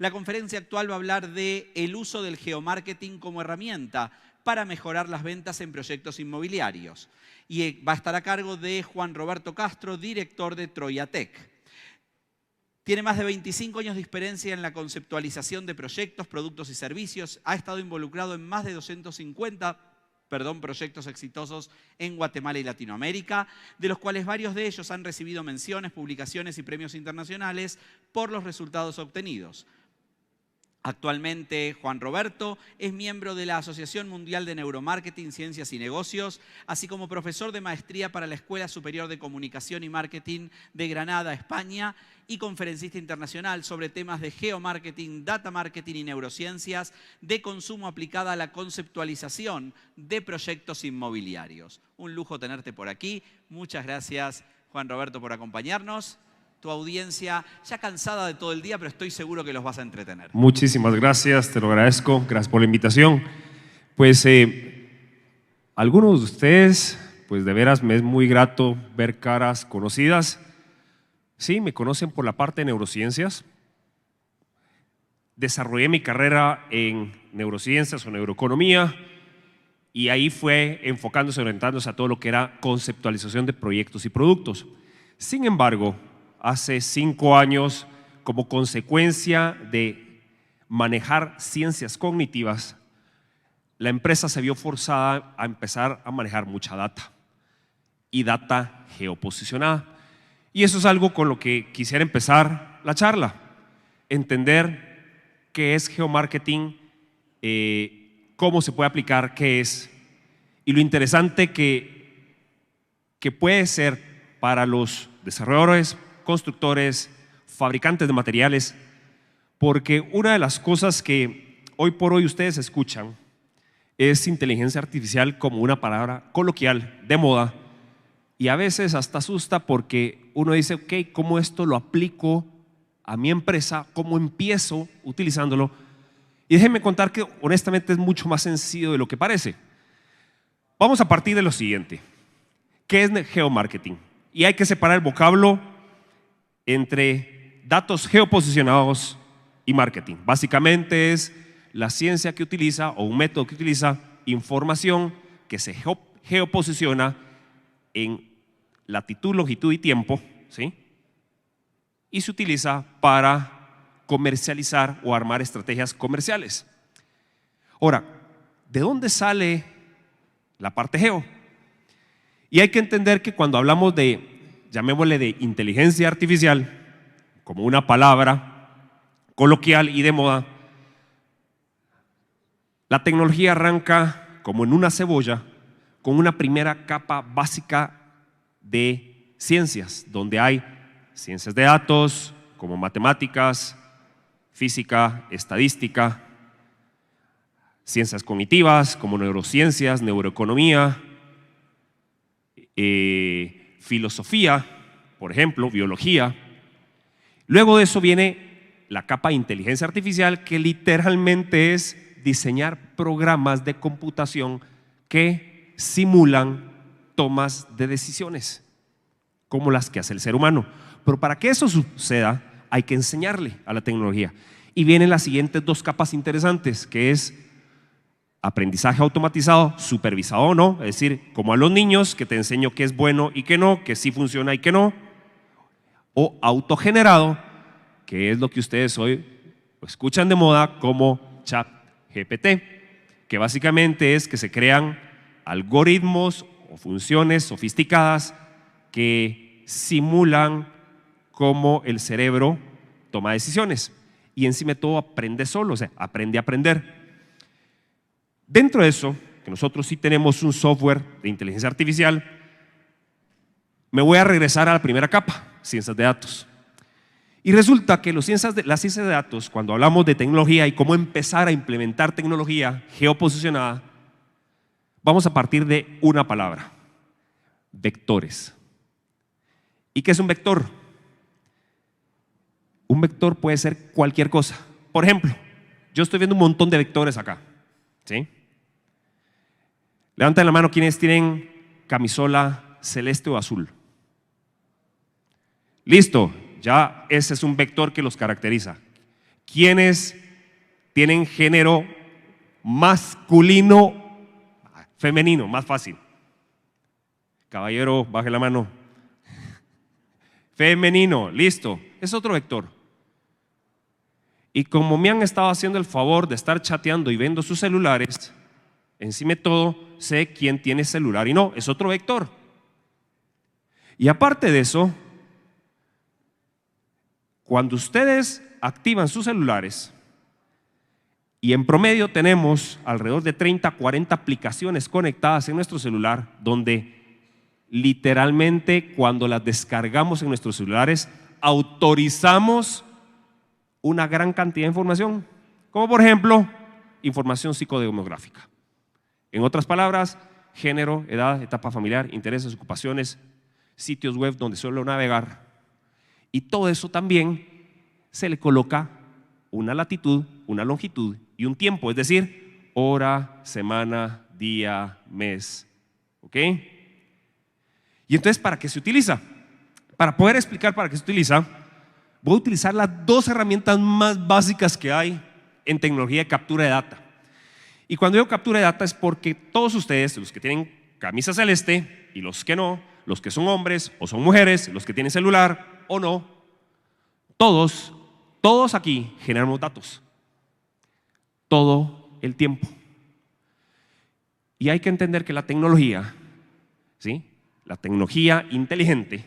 La conferencia actual va a hablar de el uso del geomarketing como herramienta para mejorar las ventas en proyectos inmobiliarios. Y va a estar a cargo de Juan Roberto Castro, director de Troyatec. Tiene más de 25 años de experiencia en la conceptualización de proyectos, productos y servicios. Ha estado involucrado en más de 250 proyectos exitosos en Guatemala y Latinoamérica, de los cuales varios de ellos han recibido menciones, publicaciones y premios internacionales por los resultados obtenidos. Actualmente, Juan Roberto es miembro de la Asociación Mundial de Neuromarketing, Ciencias y Negocios, así como profesor de maestría para la Escuela Superior de Comunicación y Marketing de Granada, España, y conferencista internacional sobre temas de geomarketing, data marketing y neurociencias de consumo aplicada a la conceptualización de proyectos inmobiliarios. Un lujo tenerte por aquí. Muchas gracias, Juan Roberto, por acompañarnos. Tu audiencia ya cansada de todo el día, pero estoy seguro que los vas a entretener. Muchísimas gracias, te lo agradezco, gracias por la invitación. Pues algunos de ustedes, pues de veras me es muy grato ver caras conocidas. Sí, me conocen por la parte de neurociencias. Desarrollé mi carrera en neurociencias o neuroeconomía y ahí fue enfocándose, orientándose a todo lo que era conceptualización de proyectos y productos. Sin embargo, hace 5 años, como consecuencia de manejar ciencias cognitivas, la empresa se vio forzada a empezar a manejar mucha data y data geoposicionada. Y eso es algo con lo que quisiera empezar la charla, entender qué es geomarketing, cómo se puede aplicar, qué es, y lo interesante que puede ser para los desarrolladores, constructores, fabricantes de materiales, porque una de las cosas que hoy por hoy ustedes escuchan es inteligencia artificial como una palabra coloquial de moda y a veces hasta asusta porque uno dice, ok, ¿cómo esto lo aplico a mi empresa? ¿Cómo empiezo utilizándolo? Y déjenme contar que honestamente es mucho más sencillo de lo que parece. Vamos a partir de lo siguiente. ¿Qué es geomarketing? Y hay que separar el vocablo entre datos geoposicionados y marketing. Básicamente es la ciencia que utiliza o un método que utiliza información que se geoposiciona en latitud, longitud y tiempo, ¿sí? Y se utiliza para comercializar o armar estrategias comerciales. Ahora, ¿de dónde sale la parte geo? Y hay que entender que cuando hablamos de, llamémosle de inteligencia artificial, como una palabra coloquial y de moda, la tecnología arranca como en una cebolla con una primera capa básica de ciencias, donde hay ciencias de datos, como matemáticas, física, estadística, ciencias cognitivas, como neurociencias, neuroeconomía, filosofía, por ejemplo, biología. Luego de eso viene la capa de inteligencia artificial, que literalmente es diseñar programas de computación que simulan tomas de decisiones, como las que hace el ser humano. Pero para que eso suceda, hay que enseñarle a la tecnología. Y vienen las siguientes 2 capas interesantes, que es aprendizaje automatizado, supervisado o no, es decir, como a los niños, que te enseño qué es bueno y qué no, que sí funciona y qué no, o autogenerado, que es lo que ustedes hoy escuchan de moda como ChatGPT, que básicamente es que se crean algoritmos o funciones sofisticadas que simulan cómo el cerebro toma decisiones y encima de todo aprende solo, o sea, aprende a aprender. Dentro de eso, que nosotros sí tenemos un software de inteligencia artificial, me voy a regresar a la primera capa, ciencias de datos. Y resulta que las ciencias de datos, cuando hablamos de tecnología y cómo empezar a implementar tecnología geoposicionada, vamos a partir de una palabra: vectores. ¿Y qué es un vector? Un vector puede ser cualquier cosa. Por ejemplo, yo estoy viendo un montón de vectores acá, ¿sí? Levanten la mano quienes tienen camisola celeste o azul. Listo, ya ese es un vector que los caracteriza. ¿Quiénes tienen género masculino, femenino? Más fácil. Caballero, baje la mano. Femenino, listo. Es otro vector. Y como me han estado haciendo el favor de estar chateando y viendo sus celulares, encima de todo, sé quién tiene celular y no, es otro vector. Y aparte de eso, cuando ustedes activan sus celulares, y en promedio tenemos alrededor de 30, 40 aplicaciones conectadas en nuestro celular, donde literalmente cuando las descargamos en nuestros celulares, autorizamos una gran cantidad de información, como por ejemplo, información psicodemográfica. En otras palabras, género, edad, etapa familiar, intereses, ocupaciones, sitios web donde suelo navegar. Y todo eso también se le coloca una latitud, una longitud y un tiempo, es decir, hora, semana, día, mes. ¿Ok? Y entonces, ¿para qué se utiliza? Para poder explicar para qué se utiliza, voy a utilizar las dos herramientas más básicas que hay en tecnología de captura de data. Y cuando digo captura de data es porque todos ustedes, los que tienen camisa celeste y los que no, los que son hombres o son mujeres, los que tienen celular o no, todos aquí generamos datos todo el tiempo. Y hay que entender que la tecnología, ¿sí?, la tecnología inteligente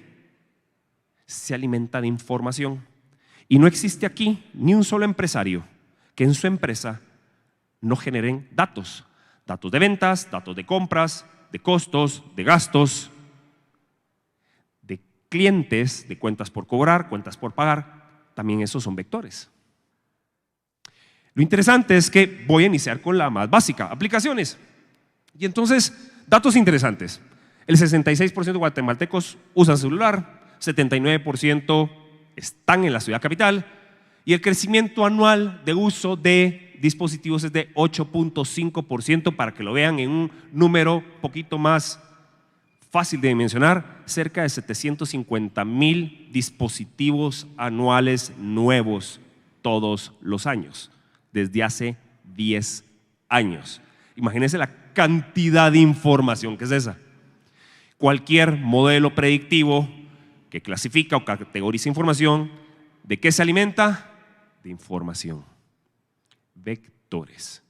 se alimenta de información. Y no existe aquí ni un solo empresario que en su empresa no generen datos. Datos de ventas, datos de compras, de costos, de gastos, de clientes, de cuentas por cobrar, cuentas por pagar. También esos son vectores. Lo interesante es que voy a iniciar con la más básica, aplicaciones. Y entonces, datos interesantes. El 66% de guatemaltecos usan celular, 79% están en la ciudad capital y el crecimiento anual de uso de dispositivos es de 8.5%, para que lo vean en un número poquito más fácil de mencionar, cerca de 750,000 dispositivos anuales nuevos todos los años, desde hace 10 años. Imagínense la cantidad de información que es esa. Cualquier modelo predictivo que clasifica o categoriza información, ¿de qué se alimenta? De información. Vectores.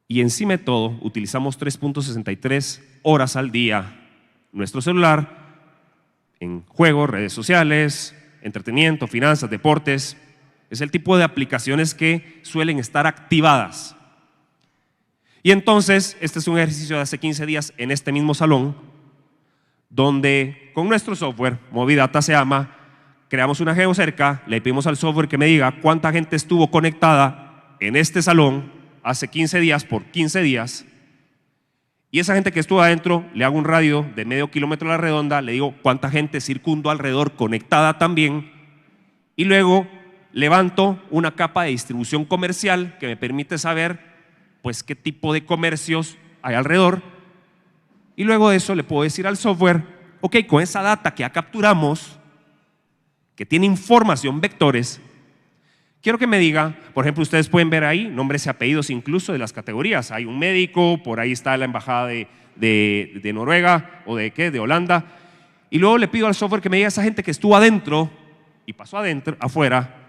Y encima de todo, utilizamos 3.63 horas al día nuestro celular en juegos, redes sociales, entretenimiento, finanzas, deportes. Es el tipo de aplicaciones que suelen estar activadas. Y entonces, este es un ejercicio de hace 15 días en este mismo salón, donde con nuestro software, Movidata se llama, creamos una geocerca, le pedimos al software que me diga cuánta gente estuvo conectada en este salón hace 15 días por 15 días, y esa gente que estuvo adentro, le hago un radio de medio kilómetro a la redonda, le digo cuánta gente circundo alrededor conectada también, y luego levanto una capa de distribución comercial que me permite saber pues qué tipo de comercios hay alrededor, y luego de eso le puedo decir al software, ok, con esa data que ya capturamos, que tiene información, vectores, quiero que me diga, por ejemplo, ustedes pueden ver ahí nombres y apellidos incluso de las categorías. Hay un médico, por ahí está la embajada de Noruega o de Holanda. Y luego le pido al software que me diga a esa gente que estuvo adentro y pasó afuera,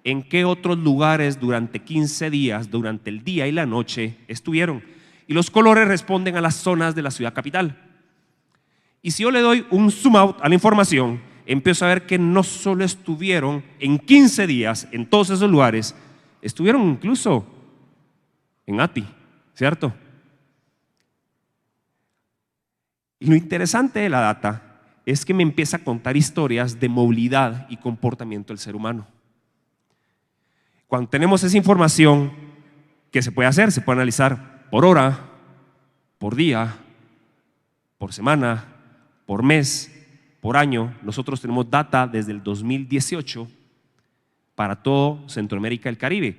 en qué otros lugares durante 15 días, durante el día y la noche estuvieron. Y los colores responden a las zonas de la ciudad capital. Y si yo le doy un zoom out a la información, empiezo a ver que no solo estuvieron en 15 días en todos esos lugares, estuvieron incluso en ATI, ¿cierto? Y lo interesante de la data es que me empieza a contar historias de movilidad y comportamiento del ser humano. Cuando tenemos esa información, ¿qué se puede hacer? Se puede analizar por hora, por día, por semana, por mes, por año. Nosotros tenemos data desde el 2018 para todo Centroamérica y el Caribe,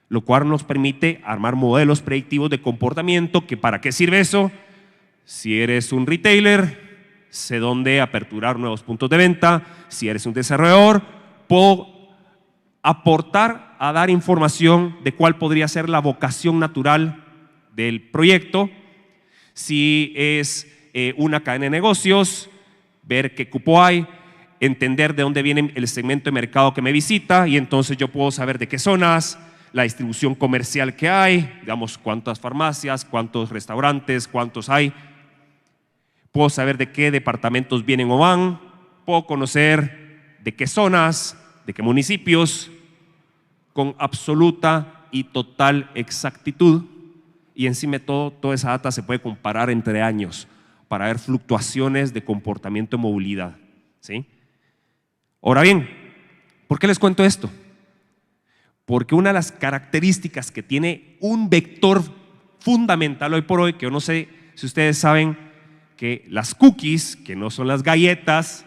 lo cual nos permite armar modelos predictivos de comportamiento. ¿Que para qué sirve eso? Si eres un retailer, sé dónde aperturar nuevos puntos de venta. Si eres un desarrollador, puedo aportar a dar información de cuál podría ser la vocación natural del proyecto, si es una cadena de negocios, ver qué cupo hay, entender de dónde viene el segmento de mercado que me visita, y entonces yo puedo saber de qué zonas, la distribución comercial que hay, digamos cuántas farmacias, cuántos restaurantes, cuántos hay. Puedo saber de qué departamentos vienen o van, puedo conocer de qué zonas, de qué municipios, con absoluta y total exactitud, y encima de todo, toda esa data se puede comparar entre años para ver fluctuaciones de comportamiento de movilidad, ¿sí? Ahora bien, ¿por qué les cuento esto? Porque una de las características que tiene un vector fundamental hoy por hoy, que yo no sé si ustedes saben que las cookies, que no son las galletas,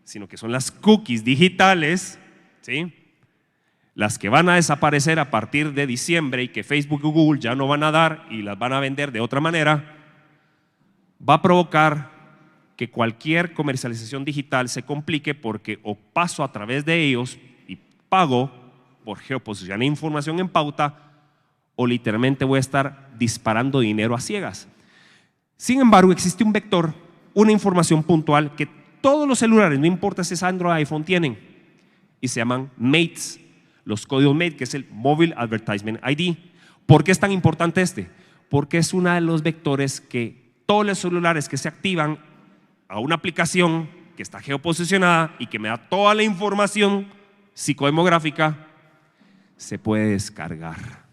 sino que son las cookies digitales, ¿sí?, las que van a desaparecer a partir de diciembre y que Facebook y Google ya no van a dar y las van a vender de otra manera, va a provocar que cualquier comercialización digital se complique, porque o paso a través de ellos y pago por geoposicionar información en pauta, o literalmente voy a estar disparando dinero a ciegas. Sin embargo, existe un vector, una información puntual que todos los celulares, no importa si es Android o iPhone, tienen, y se llaman MATES, los códigos MATE, que es el Mobile Advertisement ID. ¿Por qué es tan importante este? Porque es uno de los vectores que todos los celulares que se activan a una aplicación que está geoposicionada y que me da toda la información psicodemográfica, se puede descargar.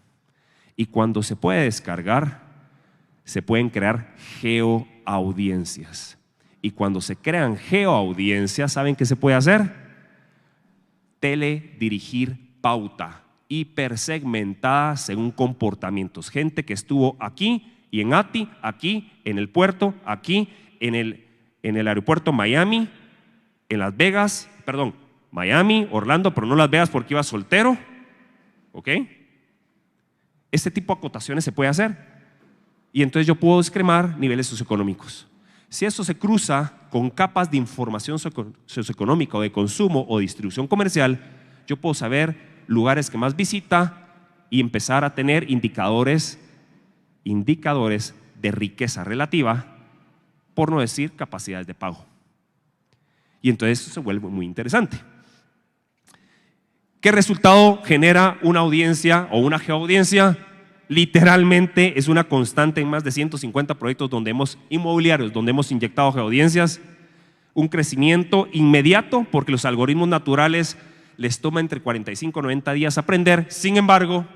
Y cuando se puede descargar, se pueden crear geoaudiencias. Y cuando se crean geoaudiencias, ¿saben qué se puede hacer? Teledirigir pauta hipersegmentada según comportamientos. Gente que estuvo aquí y en ATI, aquí en el puerto, aquí en el aeropuerto Miami, en Las Vegas, perdón, Miami, Orlando, pero no Las Vegas porque iba soltero, ¿ok? Este tipo de acotaciones se puede hacer, y entonces yo puedo discremar niveles socioeconómicos. Si eso se cruza con capas de información socioeconómica o de consumo o distribución comercial, yo puedo saber lugares que más visita y empezar a tener indicadores de riqueza relativa, por no decir capacidades de pago. Y entonces eso se vuelve muy interesante. ¿Qué resultado genera una audiencia o una geoaudiencia? Literalmente es una constante en más de 150 proyectos inmobiliarios donde hemos inyectado geoaudiencias. Un crecimiento inmediato, porque los algoritmos naturales les toma entre 45 y 90 días aprender. Sin embargo,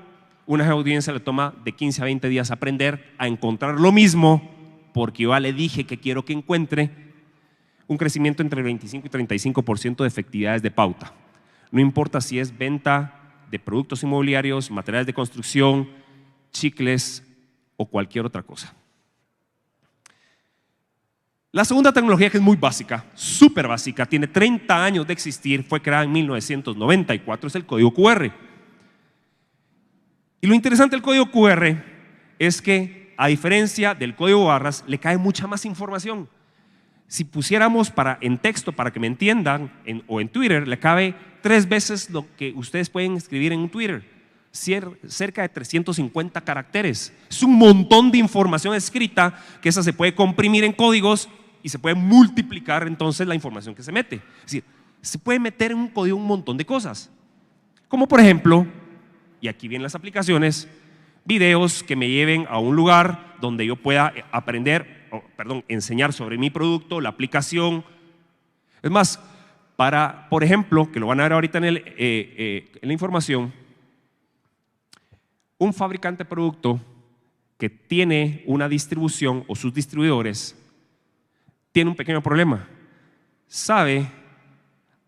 una geoaudiencia le toma de 15 a 20 días aprender a encontrar lo mismo, porque yo ya le dije que quiero que encuentre. Un crecimiento entre 25 y 35% de efectividades de pauta. No importa si es venta de productos inmobiliarios, materiales de construcción, chicles o cualquier otra cosa. La segunda tecnología, que es muy básica, súper básica, tiene 30 años de existir, fue creada en 1994, es el código QR. Y lo interesante del código QR es que, a diferencia del código barras, le cae mucha más información. Si pusiéramos en texto para que me entiendan, o en Twitter, le cabe 3 veces lo que ustedes pueden escribir en un Twitter, cerca de 350 caracteres. Es un montón de información escrita que esa se puede comprimir en códigos y se puede multiplicar entonces la información que se mete. Es decir, se puede meter en un código un montón de cosas, como por ejemplo, y aquí vienen las aplicaciones, videos que me lleven a un lugar donde yo pueda enseñar sobre mi producto, la aplicación. Es más, por ejemplo, que lo van a ver ahorita en la información, un fabricante de producto que tiene una distribución o sus distribuidores tiene un pequeño problema. Sabe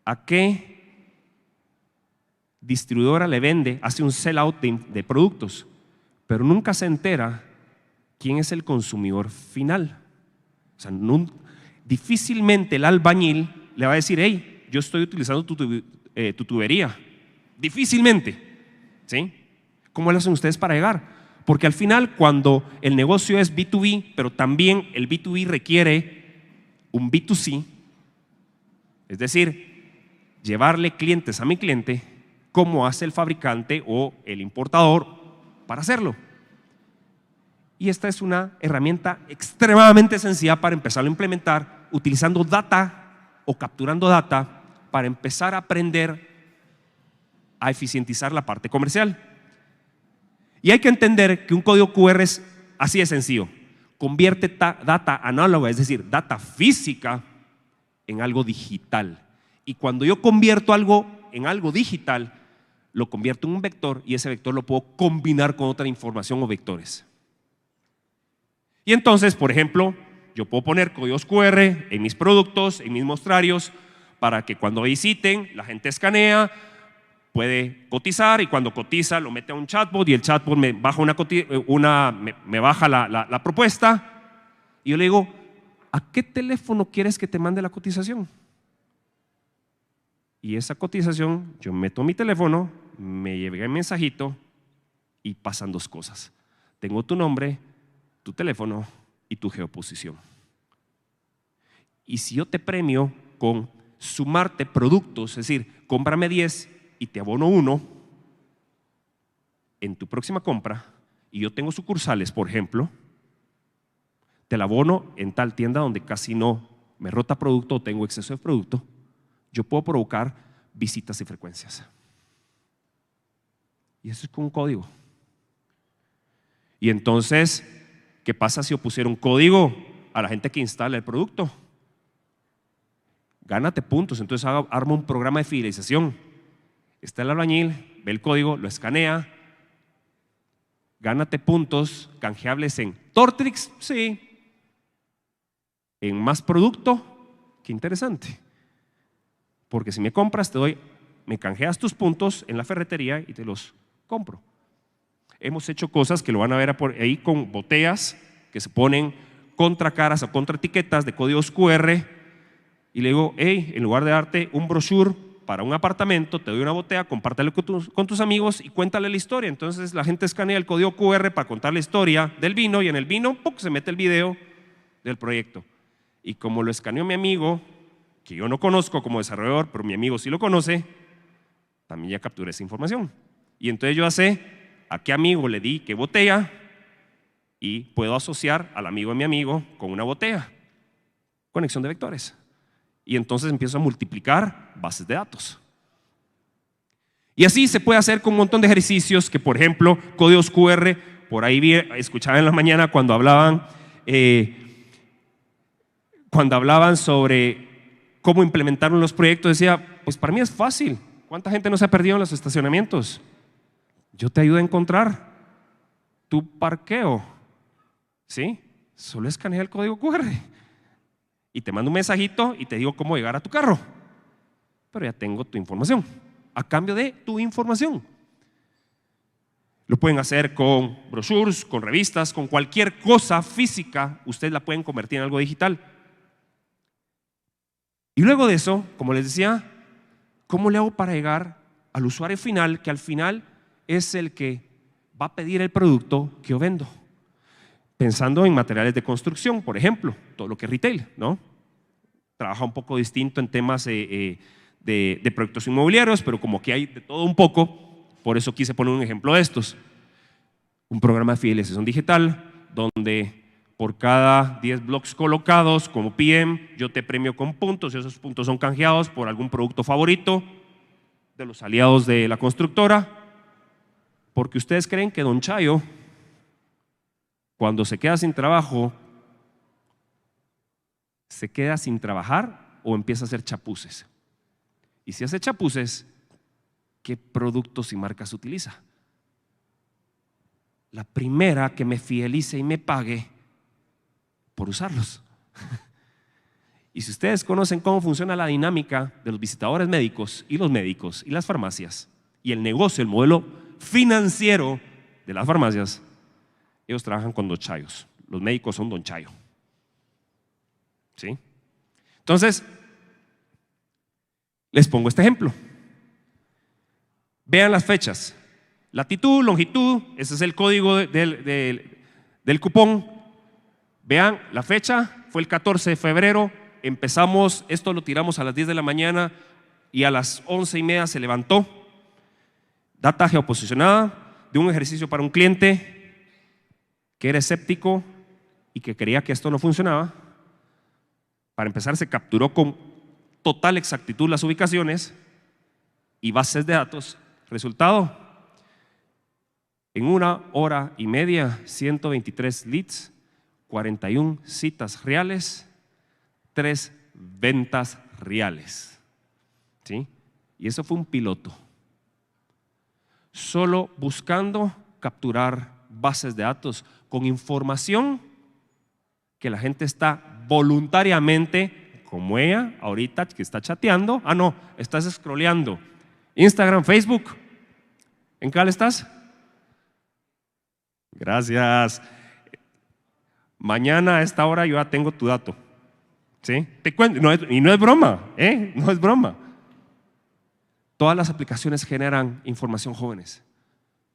a qué distribuidora le vende, hace un sell-out de productos, pero nunca se entera quién es el consumidor final. O sea, difícilmente el albañil le va a decir: hey, yo estoy utilizando tu tubería. Difícilmente, ¿sí? ¿Cómo lo hacen ustedes para llegar? Porque al final, cuando el negocio es B2B, pero también el B2B requiere un B2C, es decir, llevarle clientes a mi cliente, cómo hace el fabricante o el importador para hacerlo. Y esta es una herramienta extremadamente sencilla para empezar a implementar, utilizando data o capturando data para empezar a aprender a eficientizar la parte comercial. Y hay que entender que un código QR es así de sencillo. Convierte data análoga, es decir, data física, en algo digital. Y cuando yo convierto algo en algo digital, lo convierto en un vector y ese vector lo puedo combinar con otra información o vectores. Y entonces, por ejemplo, yo puedo poner códigos QR en mis productos, en mis mostrarios, para que cuando visiten, la gente escanea, puede cotizar y cuando cotiza lo mete a un chatbot y el chatbot me baja me baja la propuesta y yo le digo, ¿a qué teléfono quieres que te mande la cotización? Y esa cotización, yo meto mi teléfono, me llega el mensajito y pasan dos cosas. Tengo tu nombre, tu teléfono y tu geoposición. Y si yo te premio con sumarte productos, es decir, cómprame 10 y te abono 1 en tu próxima compra, y yo tengo sucursales, por ejemplo, te la abono en tal tienda donde casi no me rota producto o tengo exceso de producto, yo puedo provocar visitas y frecuencias. Y eso es con un código. Y entonces, ¿qué pasa si yo pusiera un código a la gente que instala el producto? Gánate puntos. Entonces arma un programa de fidelización. Está el albañil, ve el código, lo escanea. Gánate puntos canjeables en Tortrix, sí. En más producto, qué interesante. Porque si me compras, me canjeas tus puntos en la ferretería y te los compro. Hemos hecho cosas que lo van a ver por ahí con botellas que se ponen contra caras o contra etiquetas de códigos QR y le digo, hey, en lugar de darte un brochure para un apartamento, te doy una botella, compártelo con tus amigos y cuéntale la historia. Entonces la gente escanea el código QR para contar la historia del vino y en el vino se mete el video del proyecto. Y como lo escaneó mi amigo, que yo no conozco como desarrollador, pero mi amigo sí lo conoce, también ya capturé esa información. Y entonces yo sé a qué amigo le di qué botella y puedo asociar al amigo de mi amigo con una botella. Conexión de vectores. Y entonces empiezo a multiplicar bases de datos. Y así se puede hacer con un montón de ejercicios que, por ejemplo, códigos QR, por ahí escuchaba en la mañana cuando hablaban sobre cómo implementaron los proyectos, decía, pues para mí es fácil. ¿Cuánta gente no se ha perdido en los estacionamientos? Yo te ayudo a encontrar tu parqueo, ¿sí? Solo escanea el código QR y te mando un mensajito y te digo cómo llegar a tu carro, pero ya tengo tu información, a cambio de tu información. Lo pueden hacer con brochures, con revistas, con cualquier cosa física, ustedes la pueden convertir en algo digital. Y luego de eso, como les decía, ¿cómo le hago para llegar al usuario final, que al final es el que va a pedir el producto que yo vendo? Pensando en materiales de construcción, por ejemplo, todo lo que es retail, ¿no? Trabaja un poco distinto en temas de proyectos inmobiliarios, pero como que hay de todo un poco, por eso quise poner un ejemplo de estos. Un programa de fidelización digital donde por cada 10 blogs colocados como PM, yo te premio con puntos y esos puntos son canjeados por algún producto favorito de los aliados de la constructora, porque ustedes creen que Don Chayo, cuando se queda sin trabajo, se queda sin trabajar o empieza a hacer chapuces. Y si hace chapuces, ¿qué productos y marcas utiliza? La primera que me fidelice y me pague por usarlos. Y si ustedes conocen cómo funciona la dinámica de los visitadores médicos y los médicos y las farmacias y el negocio, el modelo financiero de las farmacias, ellos trabajan con Don Chayos. Los médicos son Don Chayo. ¿Sí? Entonces, les pongo este ejemplo. Vean las fechas. Latitud, longitud, ese es el código del cupón. Vean, la fecha fue el 14 de febrero. Empezamos, esto lo tiramos a las 10 de la mañana y a las 11:30 se levantó. Data geoposicionada de un ejercicio para un cliente que era escéptico y que creía que esto no funcionaba. Para empezar, se capturó con total exactitud las ubicaciones y bases de datos. Resultado, en 1 hora y media, 123 leads, 41 citas reales, 3 ventas reales. ¿Sí? Y eso fue un piloto. Solo buscando capturar bases de datos con información que la gente está voluntariamente, como ella ahorita que está chateando. Ah, no, estás scrolleando. Instagram, Facebook. ¿En cuál estás? Gracias. Mañana a esta hora yo ya tengo tu dato. ¿Sí? Te cuento, y no es broma, no es broma. Todas las aplicaciones generan información, jóvenes.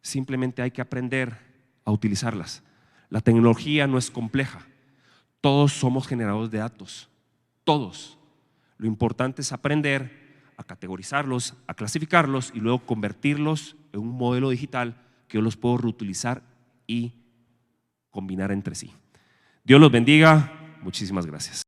Simplemente hay que aprender a utilizarlas. La tecnología no es compleja. Todos somos generadores de datos. Todos. Lo importante es aprender a categorizarlos, a clasificarlos y luego convertirlos en un modelo digital que yo los puedo reutilizar y combinar entre sí. Dios los bendiga. Muchísimas gracias.